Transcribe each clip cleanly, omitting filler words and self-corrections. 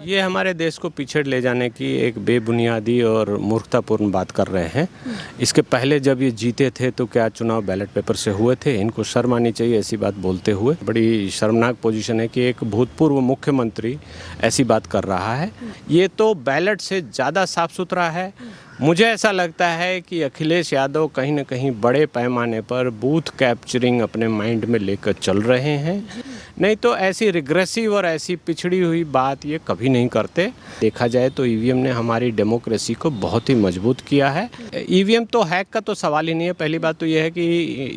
ये हमारे देश को पीछे ले जाने की एक बेबुनियादी और मूर्खतापूर्ण बात कर रहे हैं। इसके पहले जब ये जीते थे तो क्या चुनाव बैलेट पेपर से हुए थे? इनको शर्म आनी चाहिए ऐसी बात बोलते हुए। बड़ी शर्मनाक पोजीशन है कि एक भूतपूर्व मुख्यमंत्री ऐसी बात कर रहा है। ये तो बैलेट से ज़्यादा साफ सुथरा है। मुझे ऐसा लगता है कि अखिलेश यादव कहीं न कहीं बड़े पैमाने पर बूथ कैप्चरिंग अपने माइंड में लेकर चल रहे हैं। नहीं तो ऐसी रिग्रेसिव और ऐसी पिछड़ी हुई बात ये कभी नहीं करते। देखा जाए तो ईवीएम ने हमारी डेमोक्रेसी को बहुत ही मजबूत किया है। ईवीएम तो हैक का तो सवाल ही नहीं है। पहली बात तो ये है कि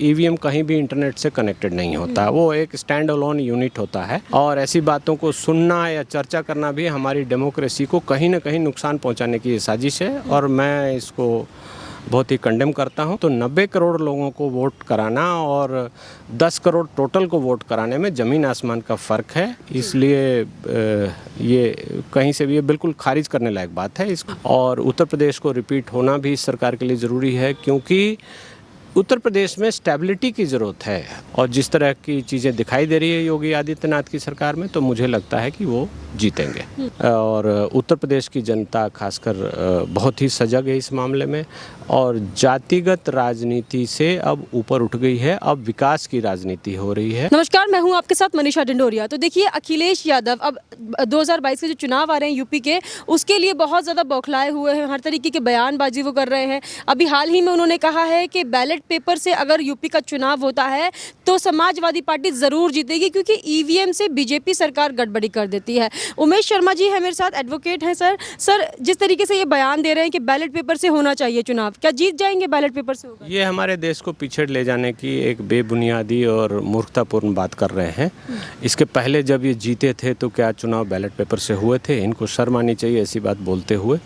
ईवीएम कहीं भी इंटरनेट से कनेक्टेड नहीं होता, वो एक स्टैंड अलोन यूनिट होता है। और ऐसी बातों को सुनना या चर्चा करना भी हमारी डेमोक्रेसी को कहीं ना कहीं नुकसान पहुंचाने की साजिश है और मैं इसको बहुत ही कंडेम करता हूं। तो 90 करोड़ लोगों को वोट कराना और 10 करोड़ टोटल को वोट कराने में ज़मीन आसमान का फ़र्क है। इसलिए ये कहीं से भी ये बिल्कुल खारिज करने लायक बात है। और उत्तर प्रदेश को रिपीट होना भी इस सरकार के लिए ज़रूरी है, क्योंकि उत्तर प्रदेश में स्टेबिलिटी की ज़रूरत है। और जिस तरह की चीज़ें दिखाई दे रही है योगी आदित्यनाथ की सरकार में, तो मुझे लगता है कि वो जीतेंगे। और उत्तर प्रदेश की जनता खासकर बहुत ही सजग है इस मामले में और जातिगत राजनीति से अब ऊपर उठ गई है। अब विकास की राजनीति हो रही है। नमस्कार, मैं हूं आपके साथ मनीषा डिंडोरिया। तो देखिए, अखिलेश यादव अब 2022 के जो चुनाव आ रहे हैं यूपी के, उसके लिए बहुत ज़्यादा बौखलाए हुए हैं। हर तरीके की बयानबाजी वो कर रहे हैं। अभी हाल ही में उन्होंने कहा है कि बैलेट पेपर से अगर यूपी का चुनाव होता है तो समाजवादी पार्टी ज़रूर जीतेगी, क्योंकि ईवीएम से बीजेपी सरकार गड़बड़ी कर देती है। उमेश शर्मा जी है मेरे साथ, एडवोकेट हैं। सर, जिस तरीके से ये बयान दे रहे हैं कि बैलेट पेपर से होना चाहिए चुनाव, क्या जीत जाएंगे बैलेट पेपर से होगा? ये हमारे देश को पीछे ले जाने की एक बेबुनियादी और मूर्खतापूर्ण बात कर रहे हैं। इसके पहले जब ये जीते थे तो क्या चुनाव बैलेट पेपर से हुए थे? इनको शर्म आनी चाहिए ऐसी बात बोलते हुए।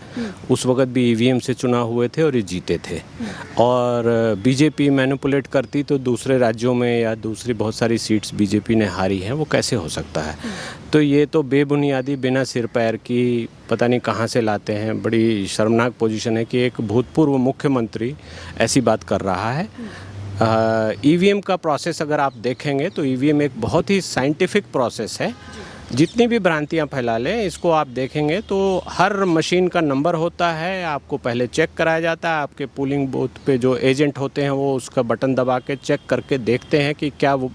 उस वक्त भी ईवीएम से चुनाव हुए थे और ये जीते थे। और बीजेपी मैनिपुलेट करती तो दूसरे राज्यों में या दूसरी बहुत सारी सीट्स बीजेपी ने हारी हैं, वो कैसे हो सकता है? तो ये तो बेबुनियादी, बिना सिर पैर की, पता नहीं कहाँ से लाते हैं। बड़ी शर्मनाक पोजीशन है कि एक भूतपूर्व मुख्यमंत्री ऐसी बात कर रहा है। ईवीएम का प्रोसेस अगर आप देखेंगे तो ईवीएम एक बहुत ही साइंटिफिक प्रोसेस है। जितनी भी भ्रांतियां फैला लें, इसको आप देखेंगे तो हर मशीन का नंबर होता है। आपको पहले चेक कराया जाता है। आपके पोलिंग बूथ पे जो एजेंट होते हैं वो उसका बटन दबा के चेक करके देखते हैं कि क्या वो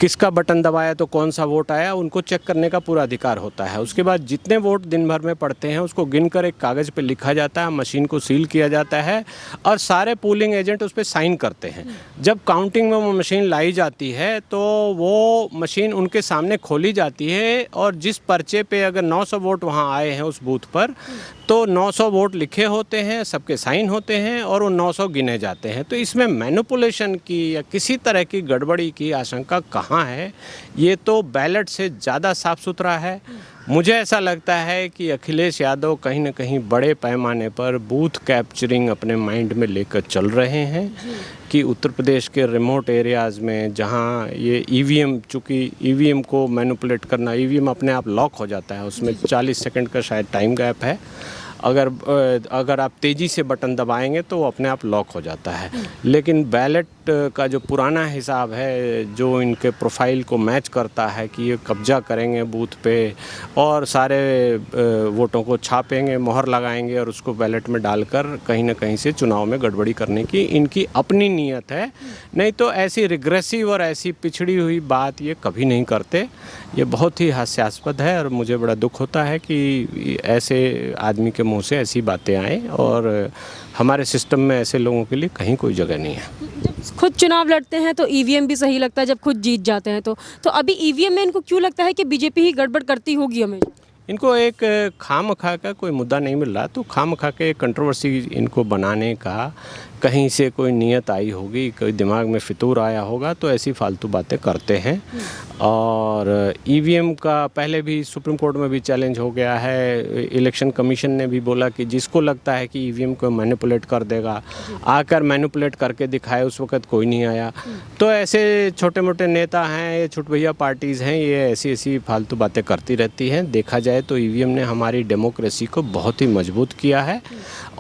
किसका बटन दबाया तो कौन सा वोट आया, उनको चेक करने का पूरा अधिकार होता है। उसके बाद जितने वोट दिन भर में पड़ते हैं उसको गिनकर एक कागज़ पे लिखा जाता है, मशीन को सील किया जाता है और सारे पोलिंग एजेंट उस पर साइन करते हैं। जब काउंटिंग में वो मशीन लाई जाती है तो वो मशीन उनके सामने खोली जाती है और जिस पर्चे पे अगर 900 वोट वहाँ आए हैं उस बूथ पर, तो 900 वोट लिखे होते हैं, सबके साइन होते हैं और वो 900 गिने जाते हैं। तो इसमें मैनिपुलेशन की या किसी तरह की गड़बड़ी की आशंका कहाँ है? ये तो बैलेट से ज़्यादा साफ सुथरा है। मुझे ऐसा लगता है कि अखिलेश यादव कहीं ना कहीं बड़े पैमाने पर बूथ कैप्चरिंग अपने माइंड में लेकर चल रहे हैं कि उत्तर प्रदेश के रिमोट एरियाज़ में जहां ये ईवीएम, चूँकि ईवीएम को मैनिपुलेट करना, ईवीएम अपने आप लॉक हो जाता है, उसमें 40 सेकंड का शायद टाइम गैप है। अगर आप तेज़ी से बटन दबाएंगे तो वो अपने आप लॉक हो जाता है। लेकिन बैलेट का जो पुराना हिसाब है, जो इनके प्रोफाइल को मैच करता है कि ये कब्जा करेंगे बूथ पे और सारे वोटों को छापेंगे, मोहर लगाएंगे और उसको बैलेट में डालकर कहीं ना कहीं से चुनाव में गड़बड़ी करने की इनकी अपनी नीयत है। नहीं तो ऐसी रिग्रेसिव और ऐसी पिछड़ी हुई बात ये कभी नहीं करते। ये बहुत ही हास्यास्पद है और मुझे बड़ा दुख होता है कि ऐसे आदमी के मुंह से ऐसी बातें आएँ और हमारे सिस्टम में ऐसे लोगों के लिए कहीं कोई जगह नहीं है। जब खुद चुनाव लड़ते हैं तो ईवीएम भी सही लगता है, जब खुद जीत जाते हैं तो अभी ईवीएम में इनको क्यों लगता है कि बीजेपी ही गड़बड़ करती होगी हमेशा? इनको एक खामखा का कोई मुद्दा नहीं मिल रहा, तो खामखा के कंट्रोवर्सी इनको बनाने का कहीं से कोई नियत आई होगी, कोई दिमाग में फितूर आया होगा, तो ऐसी फालतू बातें करते हैं। और ईवीएम का पहले भी सुप्रीम कोर्ट में भी चैलेंज हो गया है। इलेक्शन कमीशन ने भी बोला कि जिसको लगता है कि ईवीएम को मैनिपुलेट कर देगा, आकर मैनिपुलेट करके दिखाए। उस वक्त कोई नहीं आया। तो ऐसे छोटे मोटे नेता हैं, ये छुटभैया पार्टीज़ हैं, ये ऐसी ऐसी फालतू बातें करती रहती हैं। देखा जाए तो ईवीएम ने हमारी डेमोक्रेसी को बहुत ही मजबूत किया है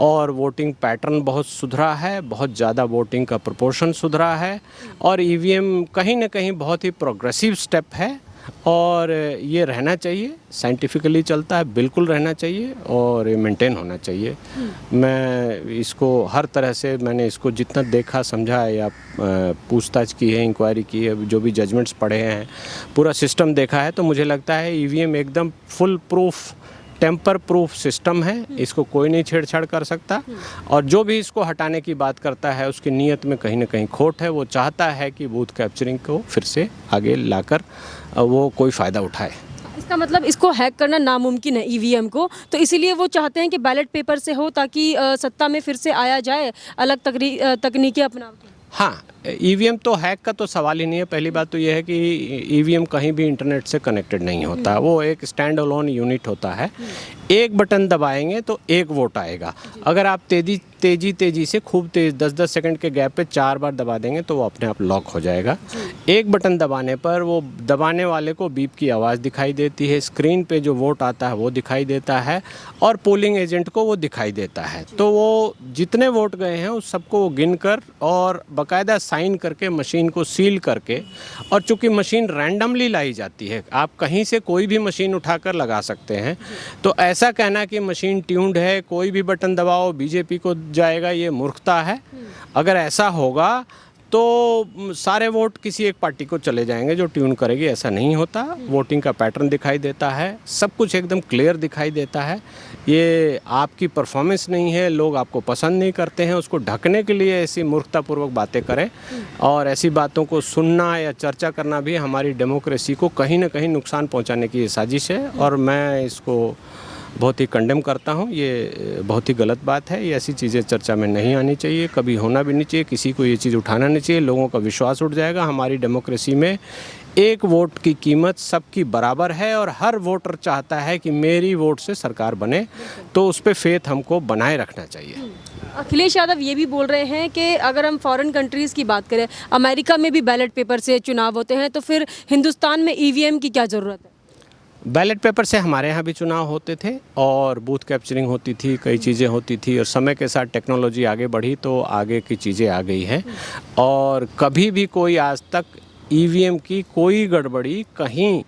और वोटिंग पैटर्न बहुत सुधरा है, बहुत ज़्यादा वोटिंग का प्रोपोर्शन सुधरा है और ईवीएम कहीं ना कहीं बहुत ही प्रोग्रेसिव स्टेप है। और ये रहना चाहिए, साइंटिफिकली चलता है, बिल्कुल रहना चाहिए और ये मेंटेन होना चाहिए। मैं इसको हर तरह से मैंने इसको जितना देखा समझा या पूछताछ की है, इंक्वायरी की है, जो भी जजमेंट्स पढ़े हैं, पूरा सिस्टम देखा है, तो मुझे लगता है ईवीएम एकदम foolproof, tamper proof system है, इसको कोई नहीं छेड़छाड़ कर सकता। और जो भी इसको हटाने की बात करता है उसकी नीयत में कहीं ना कहीं खोट है। वो चाहता है कि बूथ कैप्चरिंग को फिर से आगे लाकर वो कोई फ़ायदा उठाए। इसका मतलब इसको हैक करना नामुमकिन है ईवीएम को, तो इसीलिए वो चाहते हैं कि बैलेट पेपर से हो ताकि सत्ता में फिर से आया जाए अलग तकनीकें अपना के। हाँ, ईवीएम तो हैक का तो सवाल ही नहीं है। पहली बात तो यह है कि ईवीएम कहीं भी इंटरनेट से कनेक्टेड नहीं होता, वो एक स्टैंड अलोन यूनिट होता है। एक बटन दबाएंगे तो एक वोट आएगा। अगर आप तेज़ी से खूब तेज़ 10-10 सेकंड के गैप पे 4 बार दबा देंगे तो वो अपने आप लॉक हो जाएगा। एक बटन दबाने पर वो दबाने वाले को बीप की आवाज़ दिखाई देती है, स्क्रीन पे जो वोट आता है वो दिखाई देता है और पोलिंग एजेंट को वो दिखाई देता है। तो वो जितने वोट गए हैं उस सबको वो गिन कर और बाकायदा साइन करके मशीन को सील करके, और चूंकि मशीन रैंडमली लाई जाती है, आप कहीं से कोई भी मशीन उठाकर लगा सकते हैं, तो ऐसा कहना कि मशीन ट्यून्ड है, कोई भी बटन दबाओ बीजेपी को जाएगा, ये मूर्खता है। अगर ऐसा होगा तो सारे वोट किसी एक पार्टी को चले जाएंगे जो ट्यून करेगी। ऐसा नहीं होता। वोटिंग का पैटर्न दिखाई देता है, सब कुछ एकदम क्लियर दिखाई देता है। ये आपकी परफॉर्मेंस नहीं है, लोग आपको पसंद नहीं करते हैं, उसको ढकने के लिए ऐसी मूर्खतापूर्वक बातें करें। और ऐसी बातों को सुनना या चर्चा करना भी हमारी डेमोक्रेसी को कहीं ना कहीं नुकसान पहुंचाने की साजिश है, और मैं इसको बहुत ही कंडेम करता हूँ। ये बहुत ही गलत बात है। ये ऐसी चीज़ें चर्चा में नहीं आनी चाहिए, कभी होना भी नहीं चाहिए, किसी को ये चीज़ उठाना नहीं चाहिए। लोगों का विश्वास उठ जाएगा। हमारी डेमोक्रेसी में एक वोट की कीमत सबकी बराबर है और हर वोटर चाहता है कि मेरी वोट से सरकार बने, तो उस पर फेथ हमको बनाए रखना चाहिए। अखिलेश यादव ये भी बोल रहे हैं कि अगर हम फॉरेन कंट्रीज़ की बात करें, अमेरिका में भी बैलेट पेपर से चुनाव होते हैं, तो फिर हिंदुस्तान में ईवीएम की क्या ज़रूरत है? बैलेट पेपर से हमारे यहाँ भी चुनाव होते थे और बूथ कैप्चरिंग होती थी, कई चीज़ें होती थी, और समय के साथ टेक्नोलॉजी आगे बढ़ी तो आगे की चीज़ें आ गई हैं। और कभी भी कोई आज तक ईवीएम की कोई गड़बड़ी कहीं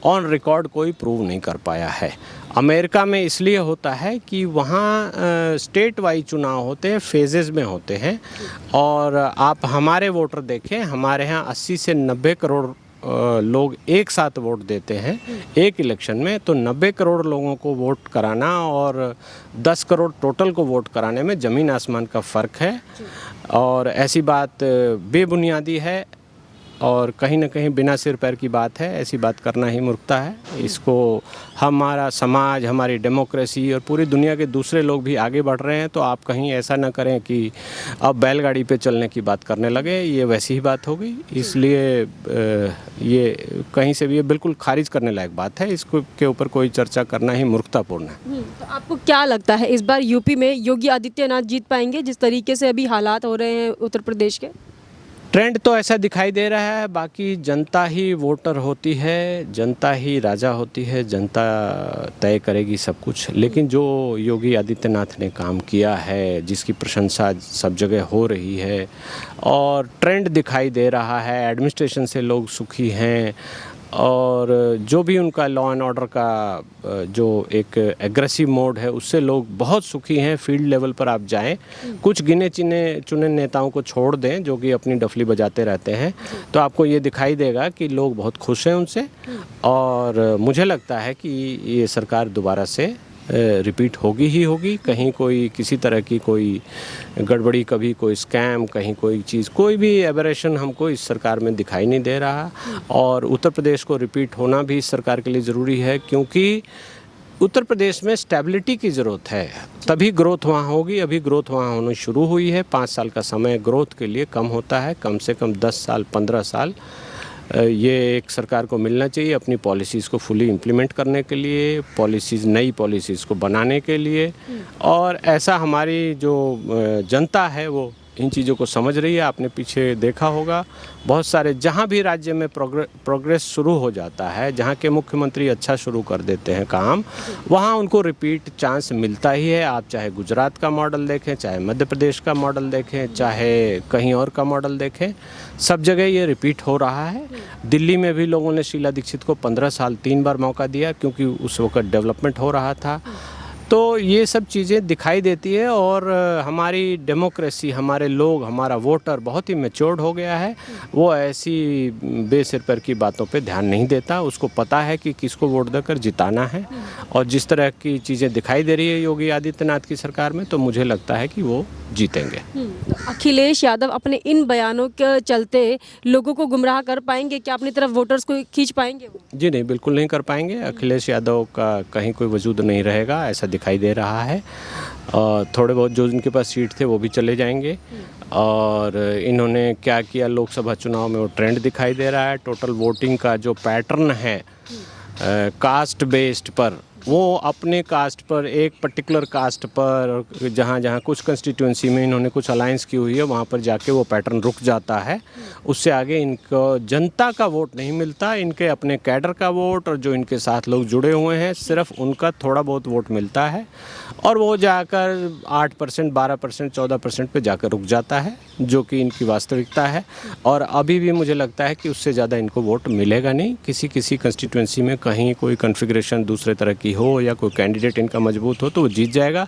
ऑन रिकॉर्ड कोई प्रूव नहीं कर पाया है। अमेरिका में इसलिए होता है कि वहाँ स्टेट वाइज चुनाव होते हैं, फेजेस में होते हैं। और आप हमारे वोटर देखें, हमारे यहाँ 80 से 90 करोड़ लोग एक साथ वोट देते हैं एक इलेक्शन में, तो 90 करोड़ लोगों को वोट कराना और 10 करोड़ टोटल को वोट कराने में ज़मीन आसमान का फ़र्क है। और ऐसी बात बेबुनियादी है और कहीं ना कहीं बिना सिर पैर की बात है। ऐसी बात करना ही मूर्खता है। इसको हमारा समाज, हमारी डेमोक्रेसी और पूरी दुनिया के दूसरे लोग भी आगे बढ़ रहे हैं, तो आप कहीं ऐसा ना करें कि अब बैलगाड़ी पे चलने की बात करने लगे। ये वैसी ही बात हो गई। इसलिए ये कहीं से भी ये बिल्कुल खारिज करने लायक बात है। इसको के ऊपर कोई चर्चा करना ही मूर्खतापूर्ण है। तो आपको क्या लगता है इस बार यूपी में योगी आदित्यनाथ जीत पाएंगे, जिस तरीके से अभी हालात हो रहे हैं उत्तर प्रदेश के? ट्रेंड तो ऐसा दिखाई दे रहा है। बाकी जनता ही वोटर होती है, जनता ही राजा होती है, जनता तय करेगी सब कुछ। लेकिन जो योगी आदित्यनाथ ने काम किया है, जिसकी प्रशंसा सब जगह हो रही है और ट्रेंड दिखाई दे रहा है, एडमिनिस्ट्रेशन से लोग सुखी हैं, और जो भी उनका लॉ एंड ऑर्डर का जो एक एग्रेसिव मोड है उससे लोग बहुत सुखी हैं। फील्ड लेवल पर आप जाएं, कुछ गिने चुने नेताओं को छोड़ दें जो कि अपनी डफली बजाते रहते हैं, तो आपको ये दिखाई देगा कि लोग बहुत खुश हैं उनसे। और मुझे लगता है कि ये सरकार दोबारा से रिपीट होगी ही होगी। कहीं कोई किसी तरह की कोई गड़बड़ी, कभी कोई स्कैम, कहीं कोई चीज़, कोई भी एबरेशन हमको इस सरकार में दिखाई नहीं दे रहा। और उत्तर प्रदेश को रिपीट होना भी इस सरकार के लिए ज़रूरी है, क्योंकि उत्तर प्रदेश में स्टेबिलिटी की ज़रूरत है, तभी ग्रोथ वहाँ होगी। अभी ग्रोथ वहाँ होनी शुरू हुई है। 5 साल का समय ग्रोथ के लिए कम होता है, कम से कम 10 साल 15 साल ये एक सरकार को मिलना चाहिए अपनी पॉलिसीज़ को फुली इम्प्लीमेंट करने के लिए, नई पॉलिसीज़ को बनाने के लिए। और ऐसा हमारी जो जनता है वो इन चीज़ों को समझ रही है। आपने पीछे देखा होगा बहुत सारे जहाँ भी राज्य में प्रोग्रेस शुरू हो जाता है, जहाँ के मुख्यमंत्री अच्छा शुरू कर देते हैं काम, वहाँ उनको रिपीट चांस मिलता ही है। आप चाहे गुजरात का मॉडल देखें, चाहे मध्य प्रदेश का मॉडल देखें, चाहे कहीं और का मॉडल देखें, सब जगह ये रिपीट हो रहा है। दिल्ली में भी लोगों ने शीला दीक्षित को 15 साल 3 बार मौका दिया क्योंकि उस वक्त डेवलपमेंट हो रहा था। तो ये सब चीज़ें दिखाई देती है और हमारी डेमोक्रेसी, हमारे लोग, हमारा वोटर बहुत ही मैच्योर्ड हो गया है। वो ऐसी बेसिर पर की बातों पे ध्यान नहीं देता। उसको पता है कि किसको वोट देकर जिताना है और जिस तरह की चीज़ें दिखाई दे रही है योगी आदित्यनाथ की सरकार में, तो मुझे लगता है कि वो जीतेंगे। तो अखिलेश यादव अपने इन बयानों के चलते लोगों को गुमराह कर पाएंगे क्या, अपनी तरफ वोटर्स को खींच पाएंगे वो? जी नहीं, बिल्कुल नहीं कर पाएंगे। अखिलेश यादव का कहीं कोई वजूद नहीं रहेगा, ऐसा दिखाई दे रहा है। और थोड़े बहुत जो इनके पास सीट थे वो भी चले जाएंगे। और इन्होंने क्या किया लोकसभा चुनाव में, वो ट्रेंड दिखाई दे रहा है। टोटल वोटिंग का जो पैटर्न है कास्ट बेस्ड पर, वो अपने कास्ट पर, एक पर्टिकुलर कास्ट पर, जहाँ जहाँ कुछ कंस्टिट्यूंसी में इन्होंने कुछ अलायंस की हुई है वहाँ पर जाके वो पैटर्न रुक जाता है। उससे आगे इनको जनता का वोट नहीं मिलता, इनके अपने कैडर का वोट और जो इनके साथ लोग जुड़े हुए हैं सिर्फ उनका थोड़ा बहुत वोट मिलता है और वो जाकर 8%, 12%, 14% पे जाकर रुक जाता है, जो कि इनकी वास्तविकता है। और अभी भी मुझे लगता है कि उससे ज़्यादा इनको वोट मिलेगा नहीं। किसी किसी कंस्टिट्यूंसी में कहीं कोई कन्फिग्रेशन दूसरे तरह की हो या कोई कैंडिडेट इनका मजबूत हो तो वो जीत जाएगा।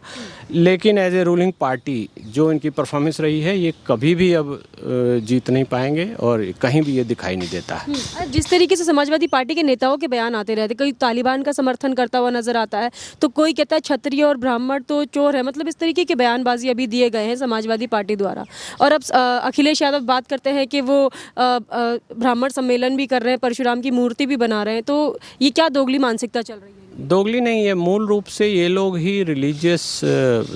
लेकिन एज ए रूलिंग पार्टी जो इनकी परफॉर्मेंस रही है, ये कभी भी अब जीत नहीं पाएंगे और कहीं भी ये दिखाई नहीं देता है। जिस तरीके से समाजवादी पार्टी के नेताओं के बयान आते रहते, कोई तालिबान का समर्थन करता हुआ नजर आता है, तो कोई कहता है क्षत्रिय और ब्राह्मण तो चोर है, मतलब इस तरीके के बयानबाजी अभी दिए गए हैं समाजवादी पार्टी द्वारा। और अब अखिलेश यादव बात करते हैं कि वो ब्राह्मण सम्मेलन भी कर रहे हैं, परशुराम की मूर्ति भी बना रहे हैं, तो ये क्या दोगली मानसिकता चल रही है? दोगली नहीं है, मूल रूप से ये लोग ही रिलीजियस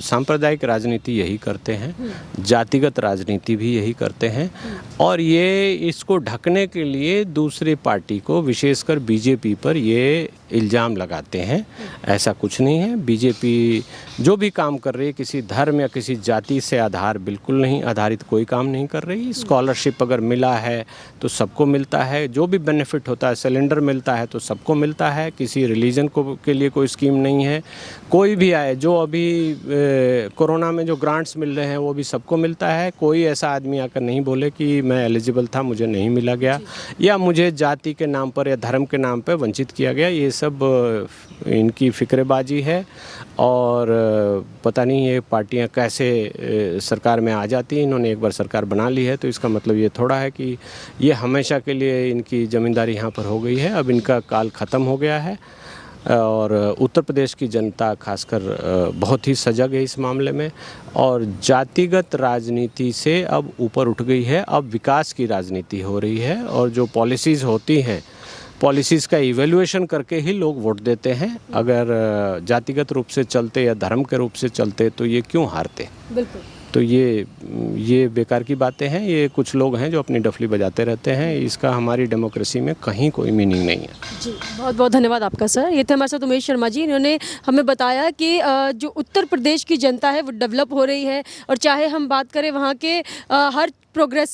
सांप्रदायिक राजनीति यही करते हैं, जातिगत राजनीति भी यही करते हैं। और ये इसको ढकने के लिए दूसरी पार्टी को, विशेषकर बीजेपी पर ये इल्ज़ाम लगाते हैं। ऐसा कुछ नहीं है। बीजेपी जो भी काम कर रही है किसी धर्म या किसी जाति से बिल्कुल नहीं आधारित कोई काम नहीं कर रही। स्कॉलरशिप अगर मिला है तो सबको मिलता है, जो भी बेनिफिट होता है, सिलेंडर मिलता है तो सबको मिलता है। किसी रिलीजन को के लिए कोई स्कीम नहीं है। कोई भी आए, जो अभी कोरोना में जो ग्रांट्स मिल रहे हैं वो भी सबको मिलता है। कोई ऐसा आदमी आकर नहीं बोले कि मैं एलिजिबल था, मुझे नहीं मिला गया, या मुझे जाति के नाम पर या धर्म के नाम पर वंचित किया गया। ये सब इनकी फिक्रेबाजी है और पता नहीं ये पार्टियां कैसे सरकार में आ जाती हैं। इन्होंने एक बार सरकार बना ली है तो इसका मतलब ये थोड़ा है कि ये हमेशा के लिए इनकी ज़मींदारी यहाँ पर हो गई है। अब इनका काल ख़त्म हो गया है और उत्तर प्रदेश की जनता खासकर बहुत ही सजग है इस मामले में और जातिगत राजनीति से अब ऊपर उठ गई है। अब विकास की राजनीति हो रही है और जो पॉलिसीज़ होती हैं, पॉलिसीज़ का इवैल्यूएशन करके ही लोग वोट देते हैं। अगर जातिगत रूप से चलते या धर्म के रूप से चलते तो ये क्यों हारते? बिल्कुल। तो ये बेकार की बातें हैं। ये कुछ लोग हैं जो अपनी डफली बजाते रहते हैं। इसका हमारी डेमोक्रेसी में कहीं कोई मीनिंग नहीं है। जी, बहुत बहुत धन्यवाद आपका सर। ये थे हमारे साथ उमेश शर्मा जी। इन्होंने हमें बताया कि जो उत्तर प्रदेश की जनता है वो डेवलप हो रही है और चाहे हम बात करें वहाँ के हर प्रोग्रेस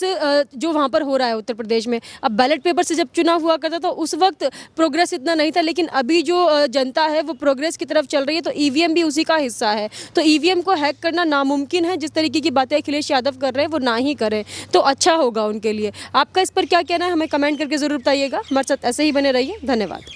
जो वहाँ पर हो रहा है उत्तर प्रदेश में। अब बैलेट पेपर से जब चुनाव हुआ करता था उस वक्त प्रोग्रेस इतना नहीं था, लेकिन अभी जो जनता है वो प्रोग्रेस की तरफ चल रही है। तो ईवीएम भी उसी का हिस्सा है। तो ईवीएम को हैक करना नामुमकिन है। जिस तरीके की बातें अखिलेश यादव कर रहे हैं वो ना ही करें तो अच्छा होगा उनके लिए। आपका इस पर क्या कहना है हमें कमेंट करके ज़रूर बताइएगा। हमारे साथ ऐसे ही बने रहिए। धन्यवाद।